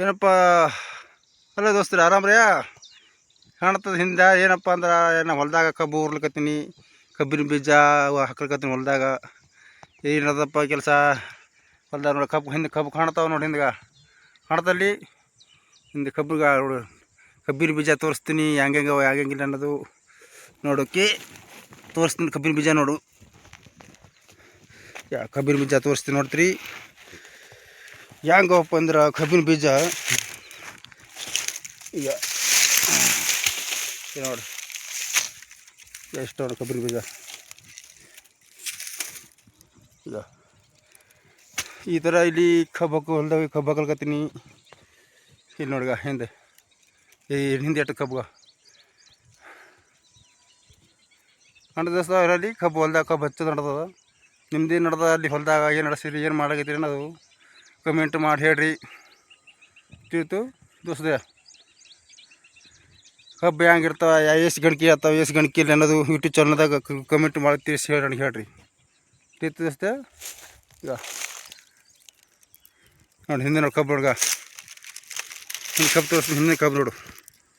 ಏನಪ್ಪ ಹಲೋ ದೋಸ್ತ್ರಿ, ಆರಾಮ್ರಿ? ಕಾಣ್ತದ ಹಿಂದೆ ಏನಪ್ಪ ಅಂದ್ರೆ ನಾನು ಹೊಲ್ದಾಗ ಕಬ್ಬು ಉರ್ಲಿಕತ್ತೀನಿ, ಕಬ್ಬಿನ ಬೀಜ ಹಾಕ್ಲಿಕತ್ತೀನಿ ಹೊಲ್ದಾಗ. ಏನದಪ್ಪ ಕೆಲಸ ಹೊಲ್ದಾಗ ನೋಡಿ, ಕಬ್ಬು ಹಿಂದೆ ಕಬ್ಬು ಕಾಣ್ತಾವೆ ನೋಡಿ, ಹಿಂದೆ ಕಾಣ್ತಲ್ಲಿ ಹಿಂದೆ ಕಬ್ಬಿಗೆ ನೋಡು. ಕಬ್ಬಿನ ಬೀಜ ತೋರಿಸ್ತೀನಿ ಹೆಂಗೆ ಹೆಂಗಿಲ್ಲ ಅನ್ನೋದು ನೋಡೋಕೆ ತೋರಿಸ್ತೀನಿ. ಕಬ್ಬಿನ ಬೀಜ ನೋಡು, ಕಬ್ಬಿನ ಬೀಜ ತೋರಿಸ್ತೀನಿ ನೋಡ್ತೀರಿ. ಹೆಂಗಪ್ಪ ಅಂದ್ರೆ ಕಬ್ಬಿನ ಬೀಜ ಈಗ ನೋಡಿ ಎಷ್ಟು ನೋಡಿ ಕಬ್ಬಿನ ಬೀಜ. ಈಗ ಈ ಥರ ಇಲ್ಲಿ ಕಬ್ಬು ಹೊಲ್ದಾಗ ಕಬ್ಬು ಹಾಕಲ್ಕತ್ತೀನಿ. ಇಲ್ಲಿ ನೋಡ್ಗ ಹಿಂದೆ ಹಿಂದೆ ಎಷ್ಟು ಕಬ್ಬು ನಡ್ದಸ್ತ ಅಲ್ಲಿ ಕಬ್ಬು ಹೊಲ್ದಾಗ ಕಬ್ಬು ಹಚ್ಚೋದು ನಡ್ದದ. ನಿಮ್ದೇನು ನಡ್ದ ಅಲ್ಲಿ ಹೊಲ್ದಾಗ? ಏನು ನಡೆಸಿರಿ, ಏನು ಮಾಡಾಕತ್ತೀರಿ ಅನ್ನೋದು ಕಮೆಂಟ್ ಮಾಡಿ ಹೇಳ್ರಿ. ತಿಳಿತು ದೋಸ್ತ? ಕಬ್ಬು ಹೆಂಗಿರ್ತಾವೆ, ಎಷ್ಟು ಗಣಕಿ ಆಗ್ತಾವೆ, ಎಷ್ಟು ಗಣಕಿ ಇಲ್ಲ ಅನ್ನೋದು ಯೂಟ್ಯೂಬ್ ಚಾನಲ್ದಾಗ ಕಮೆಂಟ್ ಮಾಡಿ ತಿಳಿಸಿ ಹೇಳ್ರಿ. ತಿಳಿತು ದೋಸ್ತ? ಈಗ ನೋಡಿ ಹಿಂದೆ ನೋಡಿ ಕಬ್ಬು ಹುಡುಗ, ಹಿಂದೆ ಕಬ್ಬು ತೋರಿಸ್ತೀನಿ. ಹಿಂದೆ ಕಬ್ಬು ನೋಡು.